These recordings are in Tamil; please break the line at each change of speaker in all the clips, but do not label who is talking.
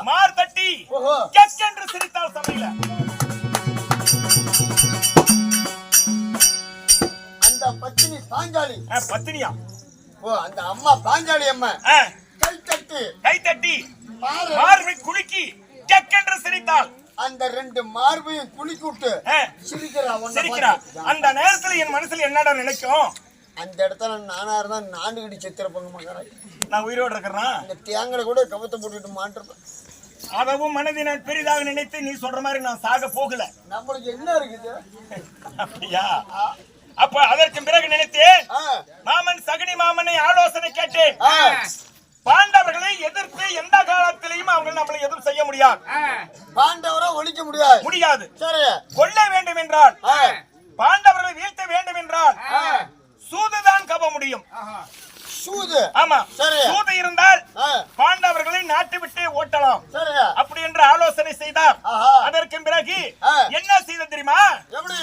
மார் தட்டி கெக்கென்று சிரித்தாள் சபையில.
அந்த பத்தினி பாஞ்சாலி.
பத்தினியா?
ஓ, அந்த அம்மா பாஞ்சாலி அம்மா கை தட்டி
மார்பை குலுக்கி கெக்கென்று சிரித்தாள்.
அந்த ரெண்டு மார்பையும் குலுக்கி விட்டு சிரிக்கிறா.
அந்த நேரத்துல என் மனசுல என்னடா நினைக்கும்?
அந்த இடத்துல நானா இருந்தா நாண்டுகிட்டு செத்துறப்பங்க மகராய்.
நான் உயிரோடு இருக்கிறேன்.
அந்த தேங்களை கூட கவத்தை போட்டுட்டு மாட்டிருப்பேன்.
அதவும் மனதை நான் பெரிதாக நினைத்து நீ சொல்ற மாதிரி நான் சாக போகல.
நம்மளுக்கு என்ன இருக்குது
அப்படியா? அப்ப அதற்கு பிறகு நினைத்தேன், மாமன் சகுனி மாமனை ஆலோசனை கேட்டேன். பாண்டவர்களை எதிர்த்து எந்த காலத்திலையும் அவங்க நம்மளை எதுவும் செய்ய முடியாது.
பாண்டவரை ஒழிக்க முடியாது. சரி,
கொல்ல வேண்டும் என்றால், பாண்டவர்களை வீழ்த்த வேண்டும் என்றால் சூதுதான் கவ முடியும்.
சூது?
ஆமா.
சரி,
சூது இருந்தால் பாண்டவர்களை நாட்டு விட்டு ஓட்டலாம்.
சரி,
அப்படி என்று ஆலோசனை செய்தார். அதற்கு பிறகு என்ன செய்த தெரியுமா?
எப்படி?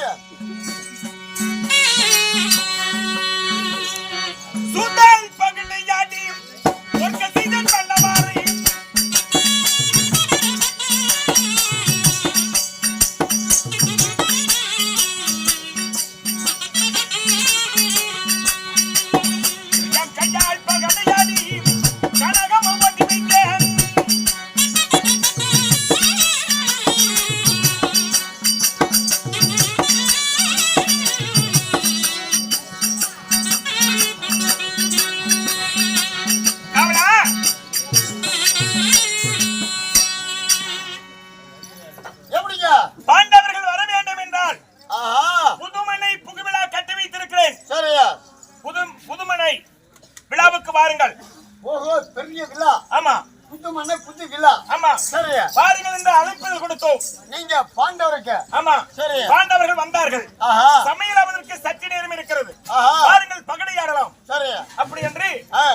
சுதல் பகடையாடி ஒர்க்க செய்தன் பண்ணவாரி கையால் பகடையாடி கனகம் ஓட்டி வைத்தேன். பாண்டவர்கள் வர வேண்டும் என்றால் புதுமனை புகுவிழா கட்டி வைத்திருக்கிறேன்.
சரியா?
புதுமனை விழாவுக்கு வாருங்கள்.
ஓஹோ, பெரிய விழா.
ஆமா,
புதுமனை புது விழா.
ஆமா,
சரியா?
வாருங்கள் என்று அழைப்புதல் கொடுத்தோம்.
நீங்க பாண்டவருக்கு?
ஆமா,
சரி.
பாண்டவர்கள் வந்தார்கள். சமையல் அவதற்கு சற்று நேரம் இருக்கிறது. வாருங்கள், பகடையாடலாம்.
சரியா?
அப்படி என்று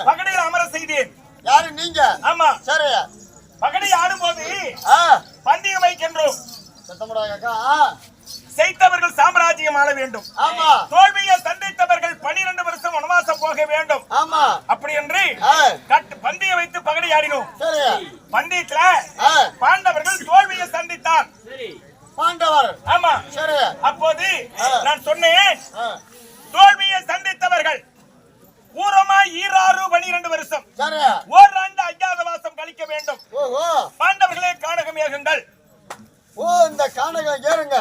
பகடையில் அமர செய்தேன்.
யாரு நீங்க?
ஆமா.
சரியா?
பகடை ஆடும்போது பந்தயம் வைக்கின்றோம். செய்தவர்கள் சாம்ராஜ்யம் ஆள வேண்டும்.
ஆமா.
தோல்வியை சந்தித்தவர்கள் 12 வருஷம் வனவாசம் போக வேண்டும்.
ஆமா.
அப்படி என்று பந்தயம் வைத்து பகடை ஆடினோம்.
சரியா?
பந்தயத்துல பாண்டவர்கள் தோல்வியை சந்தித்தார்.
பாண்டவர்?
ஆமா.
சரி.
அப்போது நான் சொன்னேன், தோல்வியை சந்தித்தவர்கள் ஊரமா ஈராறு 12 வருஷம் ஓராண்டு அஞ்ஞாத வாசம் கழிக்க வேண்டும். பாண்டவர்களே கானகம் ஏகுங்கள்.
ஓ, இந்த கானகம் ஏறுங்க.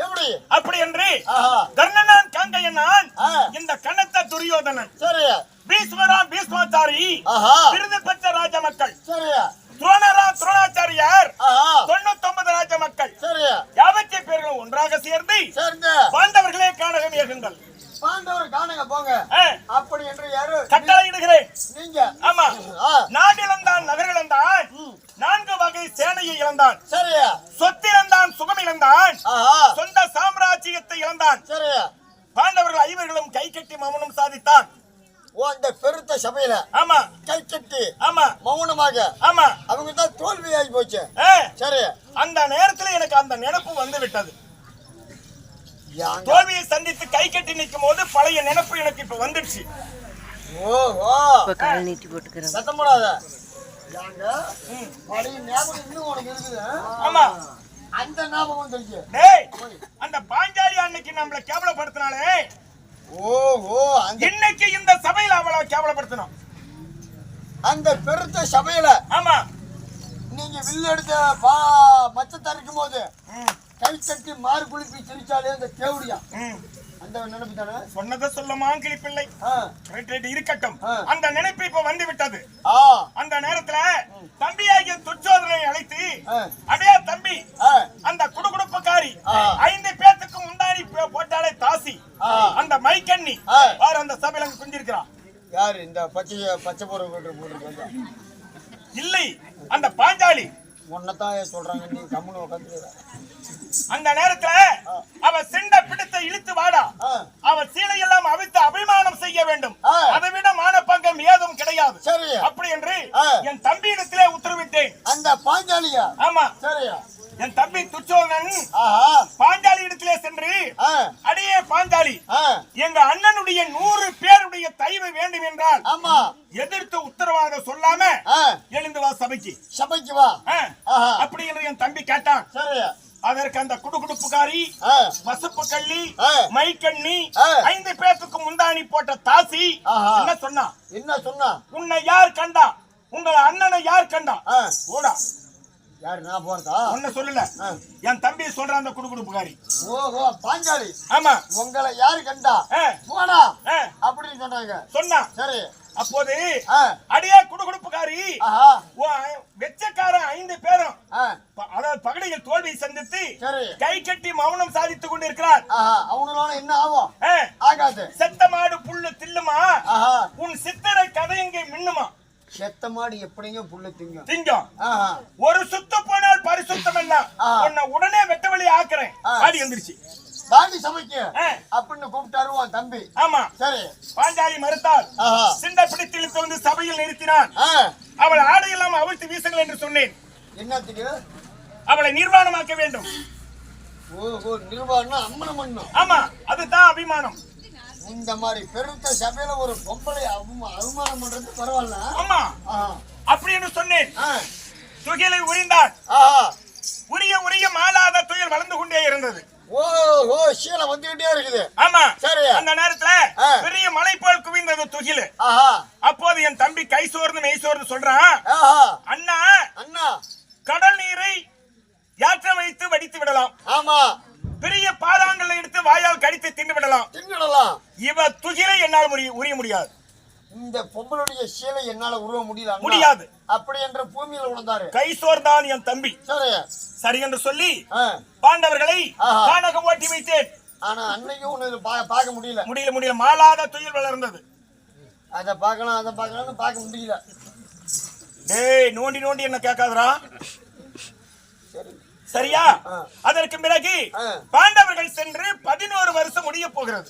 எப்படி?
அப்படி என்று கர்ணனான் காங்கையனான் இந்த கணத்த துரியோதனன், பீஷ்மரா பீஷ்மாச்சாரி விருது பெற்ற ராஜ மக்கள், துரோணரா துரோணாச்சாரியார் 99 ராஜ மக்கள், 50 பேர்களும் ஒன்றாக சேர்ந்து பாண்டவர்களே கானகம் ஏகுங்கள்.
பாண்டவர் காணங்க போங்க அப்படி என்று யாரு
கட்டளையிடுகிறேன்.
நீங்க?
ஆமா. நாடு இழந்தான், நகர் இழந்தான், 4 வகை சேனையை இழந்தான்.
சரியா?
சொத்து இழந்தான், சுகம் இழந்தான், சொந்த சாம்ராஜ்யத்தை இழந்தான்.
சரியா?
பாண்டவர்கள் 5 கை கட்டி மௌனம் சாதித்தான்.
ஓ, அந்த பெருத்த சபையில? ஆமா, கை கட்டி. ஆமா, மௌனமாக. ஆமா, அவங்க தான் தோல்வியாகி போச்சு. சரி.
அந்த நேரத்தில் எனக்கு அந்த நினைப்பு வந்து விட்டது. தோல்வியை சந்தித்து கை கட்டி நிற்கும் போது பழைய நினைப்பு எனக்கு இப்ப வந்துடுச்சு.
ஓஹோ,
கால் நீட்டி போட்டுக்கிறேன்.
சத்தம் போடாத. பழைய ஞாபகம் இன்னும் உனக்கு இருக்குது?
ஆமா,
அந்த ஞாபகம் வந்துருச்சு.
டேய், அந்த பாஞ்சாலி அன்னைக்கு நம்மள கேவலப்படுத்தினாலே,
ஓஹோ,
இன்னைக்கு இந்த சபையில அவளை கேவலப்படுத்தணும்.
அந்த பெருத்த சபையில? ஆமா. நீங்க வில்லு எடுத்த மச்சத்தை இருக்கும் போது கை தட்டி மாறு குளிப்பி சிரிச்சாலே அந்த கேவடியா, அந்த நினைப்பு தானே? சொன்னதை சொல்லமா கிளிப்பிள்ளை? இருக்கட்டும், அந்த நினைப்பு இப்ப வந்து விட்டது. அந்த நேரத்துல தம்பியாகிய துச்சோதனை அழைத்து, அடையா தம்பி, அந்த குடுகுடுப்புக்காரி 5 பேத்துக்கு முந்தாணி போட்டாலே தாசி அந்த மைக்கண்ணி பாரு அந்த சபையில குஞ்சிருக்கிறான். யாரு? இந்த பச்சை போற இல்லை, அந்த பாஞ்சாலி. உன்னதான் சொல்றாங்க, நீ கம்முன்னு உட்காந்து. அந்த நேரத்துல அவ சிண்ட பிடித்த இழுத்து வாடா, அவ சீலை எல்லாம் அவித்து அபிமானம் செய்ய வேண்டும். அதை விட மானப்பங்கம் ஏதும் கிடையாது. அப்படி என்று என் தம்பியிடத்திலே உத்தரவிட்டேன். அந்த பாஞ்சாலியா? ஆமா. சரியா?
என் தம்பி துச்சோதனன்
ஆஹா
பாஞ்சாலி இடத்திலே சென்று
ஆ
அடியே பாஞ்சாலி
ஆ
எங்க அண்ணனுடைய 100 பேருடைய தயவு வேண்டும் என்றால்
ஆமா
எதிர்த்து உத்தரவாதம் சொல்லாம
ஆ
எழுந்து வா சபைக்கு
வா ஆஹா
அப்படி என்று என் தம்பி கேட்டான்.
சரி
அதற்கு அந்த குடுகுடுப்புக்காரி மசப்பு கள்ளி மைக்கண்ணி 5 பேத்துக்கு முந்தாணி போட்ட தாசி என்ன சொன்னா உன்னை யார் கண்டா உங்கள் அண்ணனை யார் கண்டா ஓடா
யாரு நான் போறதா
ஒன்ன சொல்லல என் தம்பி சொல்றான் அந்த குடுகுடுப்புக்காரி.
ஓஹோ பாஞ்சாலி
ஆமா
உங்களை யாரு கண்டா போடா அப்படின்னு சொன்னா சரி
அப்போது அடியே குடுகுடுப்புக்காரி வெச்சக்காரன் 5 பேரும் அதாவது பகடையில் தோல்வியை சந்தித்து கை கட்டி மௌனம் சாதித்துக் கொண்டிருக்கிறார்.
அவங்களால என்ன ஆகும் ஆகாது.
செத்த மாடு புல்லு தில்லுமா உன் சித்தரை கதை எங்கே மின்னுமா.
செத்த மாடு எப்படிங்க புல்லு
திங்கும் ஒரு சுத்த போனால் பரிசுத்தம் எல்லாம் உன்னை உடனே வெட்ட வழி ஆக்குறேன் ஆடி வந்துருச்சு
தாண்டி சமைக்க அப்படின்னு கூப்பிட்டாரு தம்பி.
ஆமா சரி பாஞ்சாலி மறுத்தாள். சிண்ட பிடித்து இழுத்து வந்து சபையில் நிறுத்தினான். அவள் ஆடையெல்லாம் அவிழ்த்து வீசுங்கள் என்று சொன்னேன்.
என்னத்துக்கு
அவளை நிர்வாணமாக்க வேண்டும்.
ஓஹோ நிர்வாணம் அம்மனம் பண்ணும்.
ஆமா அதுதான் அபிமானம்.
இந்த மாதிரி பெருத்த சபையில ஒரு பொம்பளை அவமானம் பண்றது பரவாயில்ல.
ஆமா அப்படின்னு சொன்னேன். துகிலை உரிந்தாள். உரிய உரிய மாலாத துயல் வளர்ந்து கொண்டே இருந்தது.
ஓஹோ சீலை வந்துகிட்டே இருக்குது.
ஆமா
சரி
அந்த நேரத்துல பெரிய மலை போல் குவிந்தது துகிலு. அப்போது என் தம்பி கை சோர்ந்து மெய் சோர்ந்து சொல்றான். அண்ணா
அண்ணா
கடல் நீரை யாற்ற வைத்து வடித்து விடலாம்.
ஆமா
பெரிய பாறாங்கல்லை எடுத்து வாயால் கடித்து தின்னு விடலாம். இவ துகிலை என்னால் உரிய முடியாது.
இந்த பொம்பளுடைய சீலை என்னால உருவ
முடியாது
அப்படி என்ற பூமியில உணர்ந்தாரு.
கை சோர்ந்தான் என் தம்பி. சரி என்று சொல்லி பாண்டவர்களை கானகம் ஓட்டி வைத்தேன்.
ஆனா அன்னைக்கும் பார்க்க முடியல.
மாலாத துயில் வளர்ந்தது.
அதை பார்க்கலாம் பார்க்க முடியல.
டேய் நோண்டி நோண்டி என்ன கேட்காதரா சரியா. அதற்கு பிறகு பாண்டவர்கள் சென்று 11 வருஷம் முடிய போகிறது.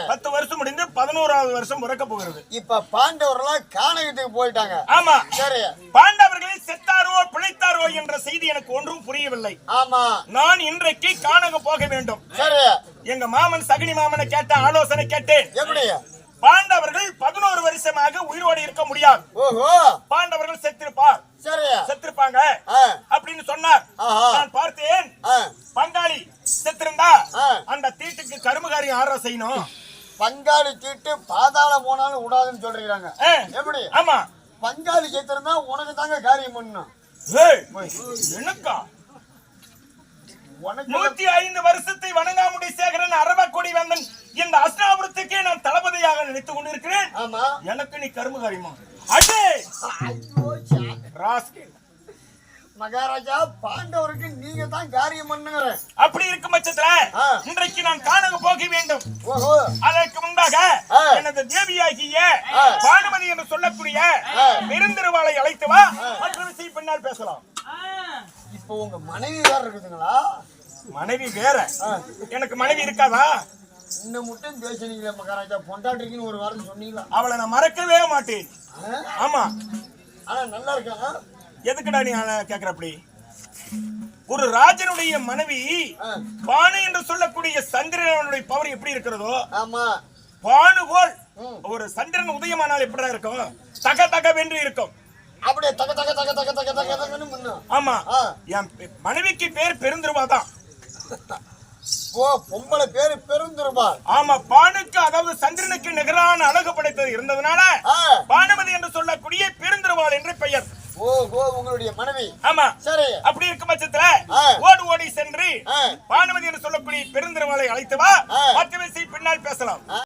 10 வருஷம் முடிந்து 11வது வருஷம் பிறக்க போகிறது.
இப்ப பாண்டவர்கள் கானகத்துக்கு போயிட்டாங்க.
ஆமா சரி பாண்டவர்கள் செத்தாரோ பிழைத்தாரோ என்ற செய்தி எனக்கு ஒன்றும் புரியவில்லை.
ஆமா
நான் இன்றைக்கு கானகம் போக வேண்டும்.
சரி
எங்க மாமன் சகுனி மாமனை கேட்ட ஆலோசனை கேட்டேன்.
எப்படி
பாண்டவர்கள் 11 வருஷமாக உயிரோடு இருக்க முடியாது.
ஓஹோ
பாண்டவர்கள் செத்திருப்பாங்க அப்படின்னு சொன்னார். நான் பார்த்தேன் பங்காளி செத்திருந்தா அந்த தீட்டுக்கு கருமகாரி ஆர்டர் செய்யணும்.
பங்காளி தீட்டு பாதாள போனாலும் விடாதுன்னு சொல்றீங்க. எப்படி
ஆமா
பங்காளி செத்திருந்தா உனக்கு தாங்க காரியம் பண்ணணும்.
எனக்கா 105 வருஷத்தை வணங்காமுடி சேகரன் அரவக்கொடி வந்தன் இந்த அஸ்னாபுரத்துக்கே நான் தளபதியாக நினைத்துக் கொண்டிருக்கிறேன். எனக்கு நீ கருமகாரியமா அடே
மகாராஜா பாண்டவருக்கு நீங்க தான் காரியம் பண்ணுங்க.
அப்படி இருக்கும் பட்சத்துல இன்றைக்கு நான் கானகம் போக வேண்டும். அதற்கு முன்பாக எனது தேவியாகிய பானுமதி என்று சொல்லக்கூடிய பெருந்திருவாளை அழைத்து வா. மற்ற விஷயம் பின்னால் பேசலாம்.
இப்போ உங்க மனைவி வேற இருக்குதுங்களா?
மனைவி வேற எனக்கு மனைவி இருக்காதா?
இன்னும் மட்டும் பேசுனீங்களா மகாராஜா? பொண்டாட்டிக்குன்னு ஒரு வாரம் சொன்னீங்களா?
அவளை நான் மறக்கவே மாட்டேன். ஆமா
ஆனா நல்லா இருக்கா?
எதுக்குடா நீ கேக்குற? அப்படி ஒரு ராஜனுடைய மனைவி பானு என்று சொல்லக்கூடிய சந்திரனுடைய பவர் எப்படி இருக்கிறதோ பானு போல் ஒரு சந்திரன் உதயமானால் எப்படிதான் இருக்கும்? தக தக வென்று இருக்கும்.
அப்படியே தக தக தக தக தக தக தகன்னு.
ஆமா என் மனைவிக்கு பேர் பெருந்திருவாதான்.
ஓ பொம்பளை பேரு பெருந்திருவாள்.
ஆமா பானுக்கு அதாவது சந்திரனுக்கு நிகரான அழகு படைத்தது இருந்ததுனால பானுமதி என்று சொல்லக்கூடிய பெருந்திருவாள் என்று பெயர்.
ஓஹோ உங்களுடைய மனைவி.
ஆமா
சரி
அப்படி இருக்கும் பட்சத்துல ஓடி ஓடி சென்று பானுமதி என்று சொல்லக்கூடிய பெருந்திருவாளை அழைத்து வா. மற்ற விஷயம் பின்னால் பேசலாம்.